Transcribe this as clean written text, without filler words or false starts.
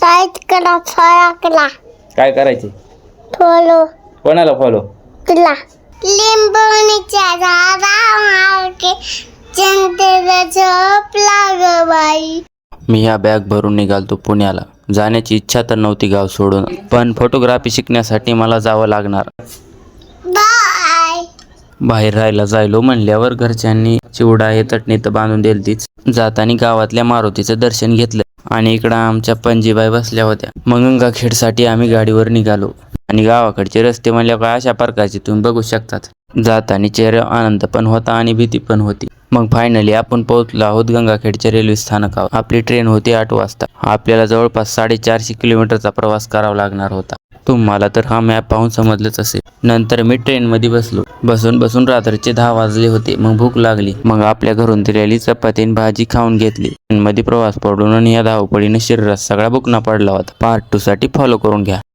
Tight करा फळकला काय करायचे? फॉलो कोणाला फॉलो? तुला लिंबवणीच्या झाडामागे चिंतेला झोपला ग बाई. मी ह्या बॅग भरून निघालतो पुण्याला. जाण्याची इच्छा तर नव्हती गाव सोडून, पण फोटोग्राफी शिकण्यासाठी मला जावं लागणार. बाय. बाहेर राहायला जायलो म्हणल्यावर घरच्यांनी चिवडा हे चटणी तर बांधून दिलतीच. जाताना गावातल्या मारुतीचं दर्शन घेतलं आणि इकडं आमच्या पणजीबाई बसल्या होत्या. मग गंगाखेडसाठी आम्ही गाडीवर निघालो आणि गावाकडचे रस्ते म्हणल्यावर काय अशा प्रकारचे तुम्ही बघू शकतात. जाताना चेहऱ्यावर आनंद पण होता आणि भीती पण होती. मग फायनली आपण पोहोचलो आहोत गंगाखेडच्या रेल्वे स्थानकावर. आपली ट्रेन होती 8 वाजता. आपल्याला जवळपास 450 किलोमीटरचा प्रवास करावा लागणार होता. तुम्हाला तर हा मॅप पाहून समजलंच असेल. नंतर मी ट्रेनमध्ये बसलो. बसून रात्रीचे 10 वाजले होते. मग भूक लागली. मग आपल्या घरून दिलेली चपाती आणि भाजी खाऊन घेतली. ट्रेनमध्ये प्रवास पडून आणि या धावपळीने शरीरात सगळा बुकना पडला होता. पार्ट 2 साठी फॉलो करून घ्या.